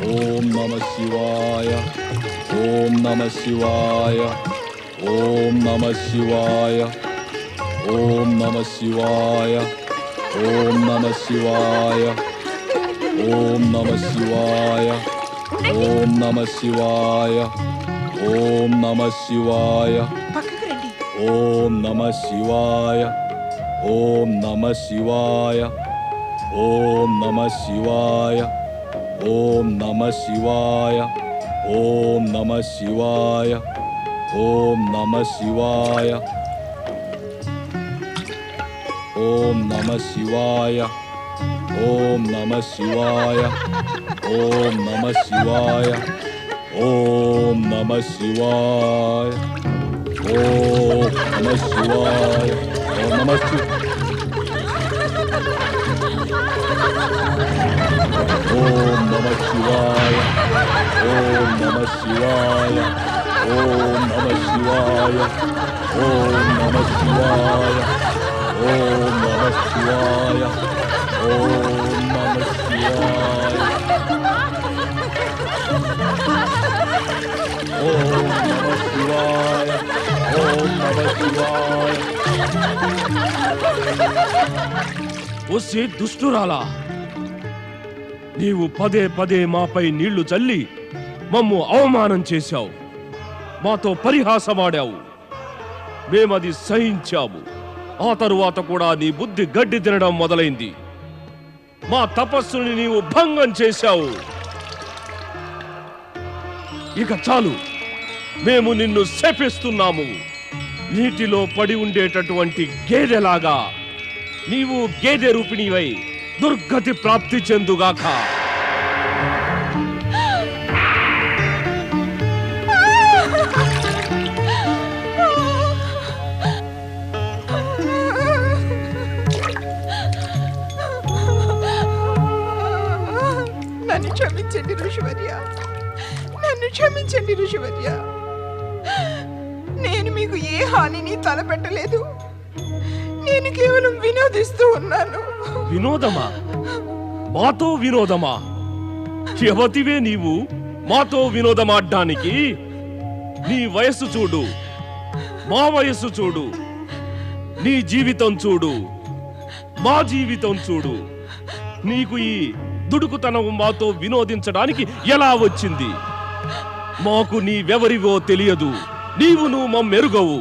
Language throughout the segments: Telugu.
ఓం నమః శివాయ. ఓం నమః శివాయ. ఓం నమః శివాయ. ఓం నమః శివాయ. ఓం నమః శివాయ. ఓం నమః శివాయ. ఓం నమః శివాయ. ఓం నమః శివాయ. ఓం నమః శివాయ. ఓం నమః శివాయ. ఓం నమః శివాయ. ఓం నమః శివాయ. ఓం నమః శివాయ. ఓం నమః శివాయ. ఓం నమః శివాయ. ఓం నమః శివాయ. ఓం నమః శివాయ. ఓం నమః శివాయ. ఓం నమః శివాయ. ఓం నమః ఓం నమః శివాయ. ఓం నమః శివాయ. ఓం నమః శివాయ. ఓం నమః శివాయ. ఓం నమః శివాయ. ఓం నమః శివాయ. ఓం నమః శివాయ. ఓం నమః శివాయ. ఒసే దుష్టురాలా, నీవు పదే పదే మాపై నీళ్లు చల్లి మమ్ము అవమానం చేశావు. మాతో పరిహాసమాడావు. మేమది సహించాము. ఆ తరువాత కూడా నీ బుద్ధి గడ్డి తినడం మొదలైంది. మా తపస్సుని నీవు భంగం చేశావు. ఇక చాలు, మేము నిన్ను శపిస్తున్నాము. నీటిలో పడి ఉండేటటువంటి గేదెలాగా నీవు గేదె రూపిణివై దుర్గతి ప్రాప్తి చెందుగాక. నన్ను క్షమించండి ఋషివర్య, నన్ను క్షమించండి ఋషివర్య. నేను మీకు ఏ హానిని తలపెట్టలేదు. నేను కేవలం వినోదిస్తూ ఉన్నాను. వినోదమా? మాతో వినోదమా? యవతివే నీవు మాతో వినోదమాడ్డానికి? నీ వయస్సు చూడు, మా వయస్సు చూడు, నీ జీవితం చూడు, మా జీవితం చూడు. నీకు ఈ దుడుకుతనం మాతో వినోదించడానికి ఎలా వచ్చింది? మాకు నీవెవరివో తెలియదు. నీవు మమ్మెరుగవు.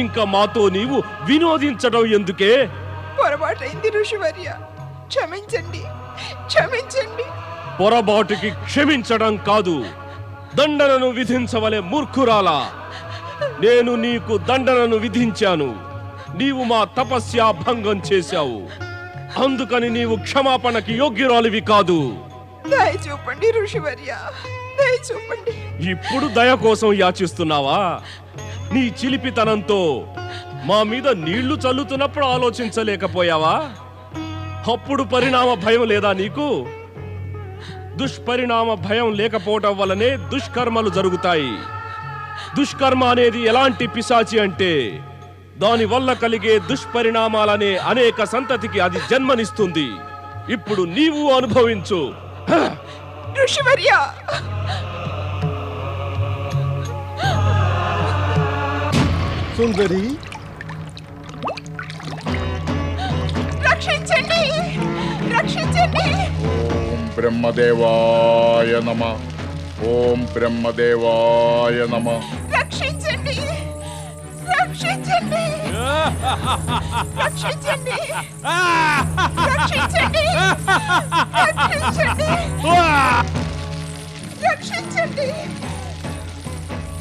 ఇంకా మాతో నీవు వినోదించడం ఎందుకే? పొరపాటైంది ఋషివర్య, క్షమించండి, క్షమించండి. పొరపాటుకి క్షమించడం కాదు, దండనను విధించవలే మూర్ఖురాలా. నేను నీకు దండనను విధించాను. నీవు మా తపస్య భంగం చేశావు. అందుకని నీవు క్షమాపణకి యోగ్యురాలివి కాదు. దయ చూపండి ఋషివర్య, దయ చూపండి. ఇప్పుడు దయ కోసం యాచిస్తున్నావా? నీ చిలిపితనంతో మా మీద నీళ్లు చల్లుతున్నప్పుడు ఆలోచించలేకపోయావా? అప్పుడు పరిణామ భయం లేదా నీకు? దుష్పరిణామ భయం లేకపోవటం వల్లనే దుష్కర్మలు జరుగుతాయి. దుష్కర్మ అనేది ఎలాంటి పిశాచి అంటే దాని వల్ల కలిగే దుష్పరిణామాలనే అనేక సంతతికి అది జన్మనిస్తుంది. ఇప్పుడు నీవు అనుభవించు. ఋషివర్య, సుందరి, రక్షించండి, రక్షించండి. ఓం బ్రహ్మదేవాయ నమః. ఓం బ్రహ్మదేవాయ నమః. రక్షించండి, రక్షించండి, రక్షించండి, రక్షించండి, రక్షించండి, రక్షించండి.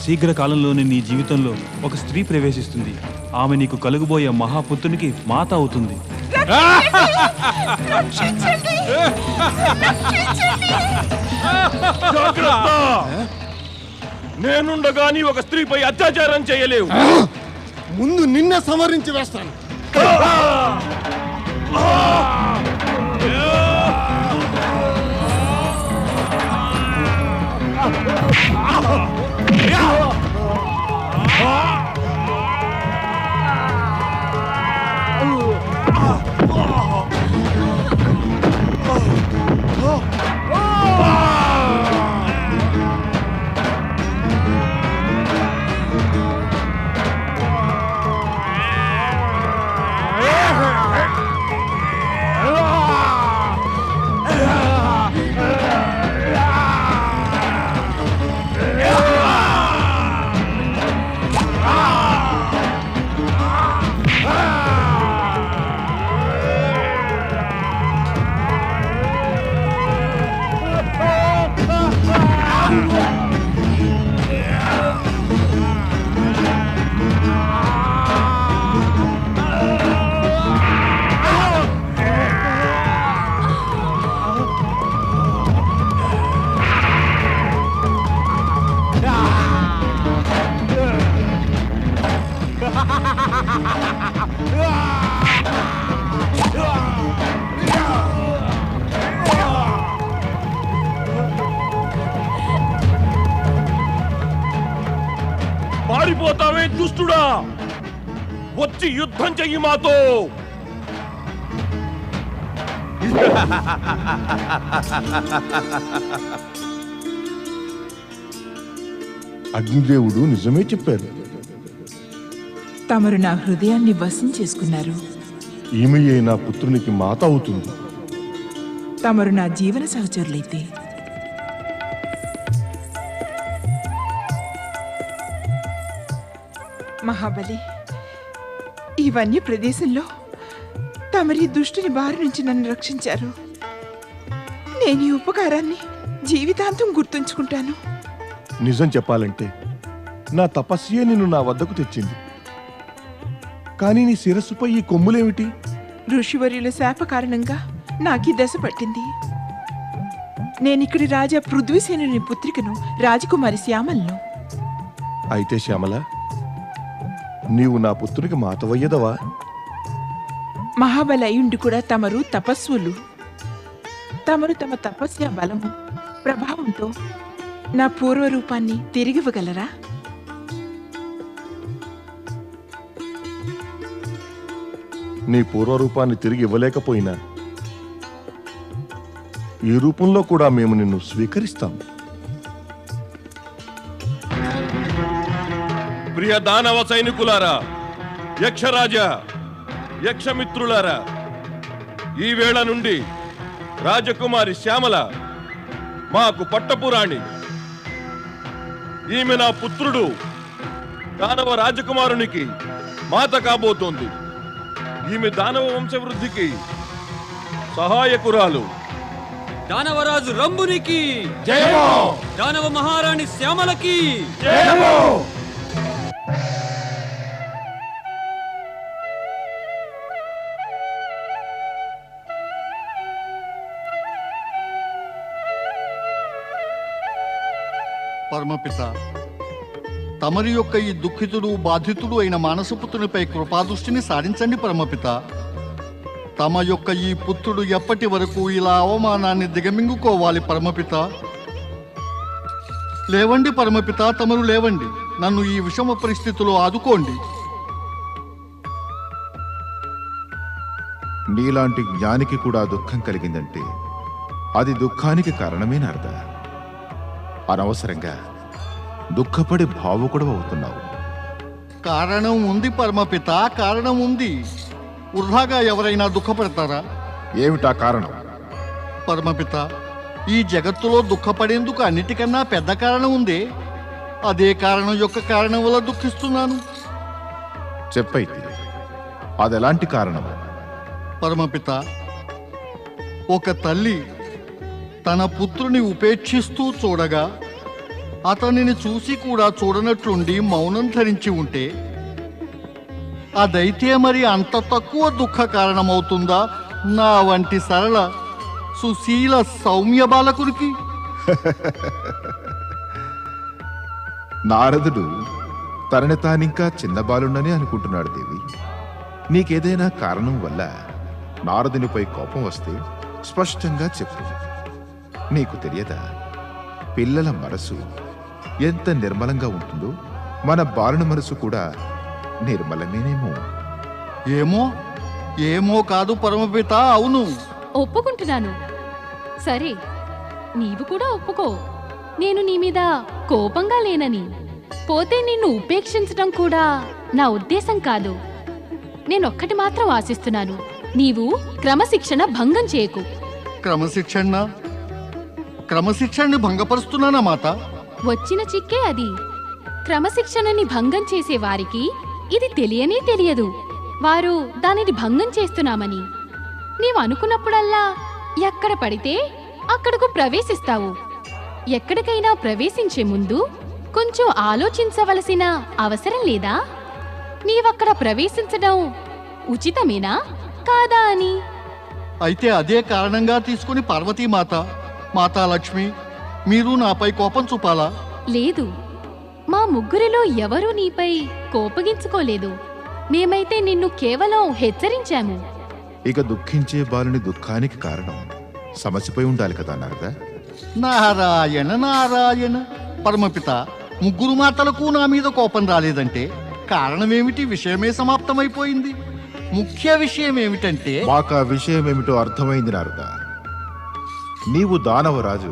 శీఘ్రకాలంలోనే నీ జీవితంలో ఒక స్త్రీ ప్రవేశిస్తుంది. ఆమె నీకు కలుగుబోయే మహాపుత్రునికి మాత అవుతుంది. రక్షించండి, రక్షించండి. జాగ్రత్త! నేనుండగాని ఒక స్త్రీపై అత్యాచారం చేయలేవు. ముందు నిన్నే సంహరించి వేస్తాను. పారిపోతావే దుష్టుడా, వచ్చి యుద్ధం చెయ్యి మాతో. అగ్నిదేవుడు నిజమే చెప్పారు. తమరు నా హృదయాన్ని వశం చేసుకున్నారు. ఈమెయే నా పుత్రునికి మాత అవుతుంది. తమరు నా జీవన సహచరులైతే మహాబలి, ఈ వన్య ప్రదేశంలో తమరి దుష్టుని బారి నుంచి నన్ను రక్షించారు. నేను ఈ ఉపకారాన్ని జీవితాంతం గుర్తుంచుకుంటాను. నిజం చెప్పాలంటే నా తపస్యే నిన్ను నా వద్దకు తెచ్చింది. కానీ నీ శిరస్సుపై ఈ కొమ్ములేమిటి? ఋషివర్యుల శాప కారణంగా నాకీ దశ పట్టింది. నేనిక్కడి రాజా పృథ్వీసేనుని పుత్రికను, రాజకుమారి శ్యామలను. అయితే శ్యామల, నీవు నా పుత్రునికి మాతవయ్యదవా? మహాబలి అయ్యుండి కూడా తమరు తపస్సులు. తమరు తమ తపస్య బలము, ప్రభావంతో నా పూర్వరూపాన్ని తిరిగివ్వగలరా? నీ పూర్వరూపాన్ని తిరిగి ఇవ్వలేకపోయినా ఈ రూపంలో కూడా మేము నిన్ను స్వీకరిస్తాం. ప్రియ దానవ సైనికులారా, యక్షరాజా, యక్షమిత్రులారా, ఈ వేళ నుండి రాజకుమారి శ్యామల మాకు పట్టపురాణి. ఈమె నా పుత్రుడు దానవ రాజకుమారునికి మాత కాబోతోంది. ఈమె దానవ వంశవృద్ధికి సహాయకురాలు. దానవరాజు రంభునికి, దానవ మహారాణి శ్యామలకి. పరమపిత, తమరి యొక్క ఈ దుఃఖితుడు బాధితుడు అయిన మానసపుత్రునిపై కృపాదృష్టిని సారించండి పరమపిత. తమ యొక్క ఈ పుత్రుడు ఎప్పటి వరకు ఇలా అవమానాన్ని దిగమింగుకోవాలి పరమపిత? లేవండి పరమపిత, తమరు లేవండి. నన్ను ఈ విషమ పరిస్థితిలో ఆదుకోండి. నీలాంటి జ్ఞానికి కూడా దుఃఖం కలిగిందంటే అది దుఃఖానికి కారణమే నారదా. అనవసరంగా దుఃఖపడి భావుకుడు అవుతున్నావు. కారణం ఉంది పరమపిత, కారణం ఉంది. వృధాగా ఎవరైనా దుఃఖపడతారా? ఏమిటా కారణం? పరమపిత, ఈ జగత్తులో దుఃఖపడేందుకు అన్నిటికన్నా పెద్ద కారణం ఉందే. అదే కారణం యొక్క కారణం వల్ల దుఃఖిస్తున్నాను. చెప్పైతే అదెలాంటి కారణం? పరమపిత, ఒక తల్లి తన పుత్రుని ఉపేక్షిస్తూ చూడగా అతనిని చూసి కూడా చూడనట్లుండి మౌనం ధరించి ఉంటే అదైతే మరి అంత తక్కువ దుఃఖ కారణమవుతుందా నా వంటి సరళ సుశీల సౌమ్య బాలకునికి? నారదుడు తనని తానింకా చిన్న బాలుండని అనుకుంటున్నాడు దేవి. నీకేదైనా కారణం వల్ల నారదునిపై కోపం వస్తే స్పష్టంగా చెప్పు. నీకు తెలియదా, పిల్లల మనసు ఎంత నిర్మలంగా ఉంటుందో మన బాలుని మనసు కూడా నిర్మలమేనేమో. ఏమో ఏమో కాదు పరమపిత, అవును. ఒప్పుకుంటున్నాను. సరే, నీవు కూడా ఒప్పుకో. నేను నీ మీద కోపంగా లేనని. పోతే నిన్ను ఉపేక్షించడం కూడా నా ఉద్దేశం కాదు. నేనొక్కటి మాత్రం ఆశిస్తున్నాను, నీవు క్రమశిక్షణ భంగం చేయకు. క్రమశిక్షణని భంగపరుస్తున్నానా మాత? వచ్చిన చిక్కే అది. క్రమశిక్షణని భంగం చేసే వారికి ఇది తెలియనే తెలియదు, వారు దానిని భంగం చేస్తున్నామని. నీవు అనుకున్నప్పుడల్లా ఎక్కడ పడితే అక్కడకు ప్రవేశిస్తావు. ఎక్కడికైనా ప్రవేశించే ముందు కొంచెం ఆలోచించవలసిన అవసరం లేదా? నీవక్కడ ప్రవేశించడం ఉచితమేనా కాదా అని. అయితే అదే కారణంగా తీసుకుని పార్వతీమాత, మాతాలక్ష్మి, మీరు నాపై కోపం చూపాలా? లేదు, మా ముగ్గురిలో ఎవరూ నీపై కోపగించుకోలేదు. మేమైతే నిన్ను కేవలం హెచ్చరించాము. ఇక దుఃఖించే బాలుని దుఃఖానికి కారణం సమసిపోయి ఉండాలి కదా నారదా. నారాయణ నారాయణ. పరమపిత, ముగ్గురు మాటలకు నా మీద కోపం రాలేదంటే కారణమేమిటి? విషయమే సమాప్తమైపోయింది. ముఖ్య విషయం ఏమిటంటే మాకు ఆ విషయం ఏమిటో అర్థమైంది నారద. నీవు దానవరాజు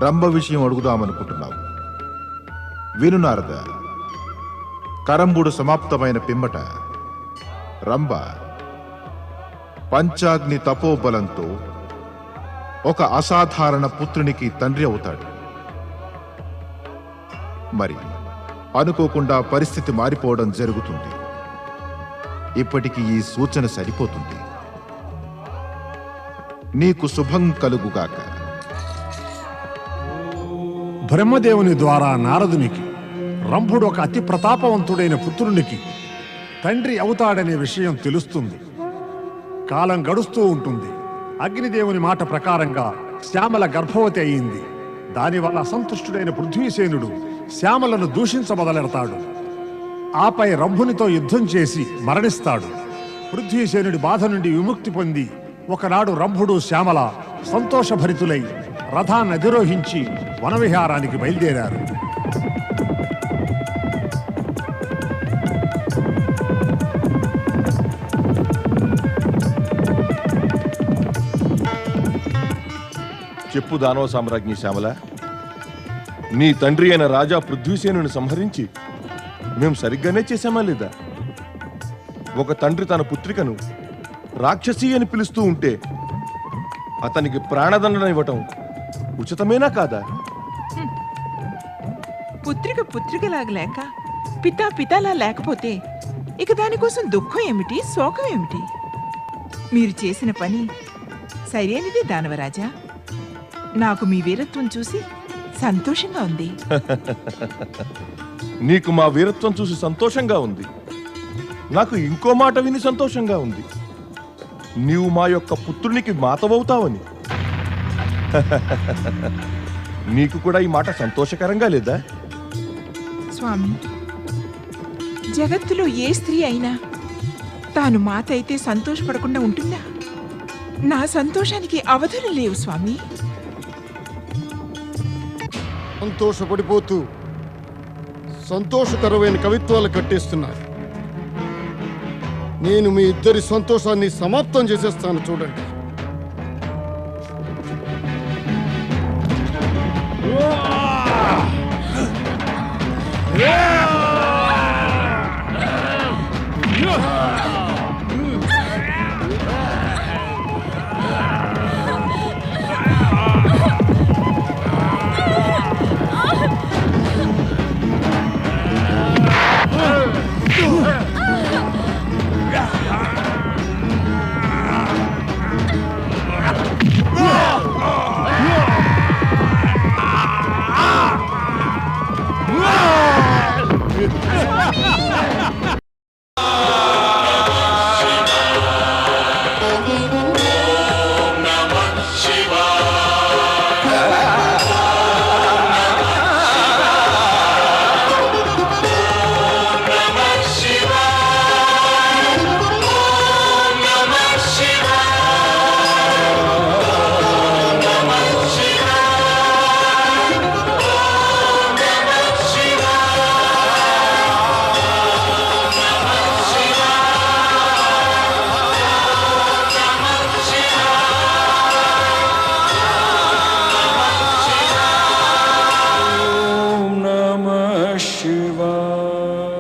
రంభ విషయం అడుగుదామనుకుంటున్నావు. విను నారద, కరంబుడు సమాప్తమైన పిమ్మట రంభ పంచాగ్ని తపోబలంతో ఒక అసాధారణ పుత్రునికి తండ్రి అవుతాడు. మరి అనుకోకుండా పరిస్థితి మారిపోవడం జరుగుతుంది. ఇప్పటికి ఈ సూచన సరిపోతుంది. నీకు శుభం కలుగుగాక. బ్రహ్మదేవుని ద్వారా నారదునికి రంభుడు ఒక అతి ప్రతాపవంతుడైన పుత్రునికి తండ్రి అవుతాడనే విషయం తెలుస్తుంది. కాలం గడుస్తూ ఉంటుంది. అగ్నిదేవుని మాట ప్రకారంగా శ్యామల గర్భవతి అయింది. దానివల్ల అసంతుష్టుడైన పృథ్వీసేనుడు శ్యామలను దూషించబదలెడతాడు. ఆపై రంభునితో యుద్ధం చేసి మరణిస్తాడు. పృథ్వీసేనుడి బాధ నుండి విముక్తి పొంది ఒకనాడు రంభుడు శ్యామల సంతోషభరితులై రథాన్ని అధిరోహించి వనవిహారానికి బయలుదేరారు. చెప్పు దానవ సామ్రాజ్ఞి శ్యామల, నీ తండ్రి అయిన రాజా పృథ్వీసేనుని సంహరించి మేము సరిగ్గానే చేశామా లేదా? ఒక తండ్రి తన పుత్రికను రాక్షసి అని పిలుస్తూ ఉంటే అతనికి ప్రాణదండన ఇవ్వటం ఉచితమేనా కాదా? పుత్రిక పుత్రికలాగా లేక పితా పితాలా లేకపోతే ఇక దానికోసం దుఃఖం ఏమిటి, శోకం ఏమిటి? మీరు చేసిన పని సరైనది దానవరాజా. నాకు మీ వీరత్వం చూసి సంతోషంగా ఉంది. నీకు మా వీరత్వం చూసి సంతోషంగా ఉంది. నాకు ఇంకో మాట విని సంతోషంగా ఉంది. నీవు మా యొక్క పుత్రునికి మాతవవుతావని. నీకు కూడా ఈ మాట సంతోషకరంగా లేదా? స్వామి, జగత్తులో ఏ స్త్రీ అయినా తాను మాత అయితే సంతోషపడకుండా ఉంటుందా? నా సంతోషానికి అవధులు లేవు స్వామి. సంతోషపడిపోతూ సంతోషకరమైన కవిత్వాలు కట్టేస్తున్నారు. నేను మీ ఇద్దరి సంతోషాన్ని సమాప్తం చేసేస్తాను, చూడండి. Shiva.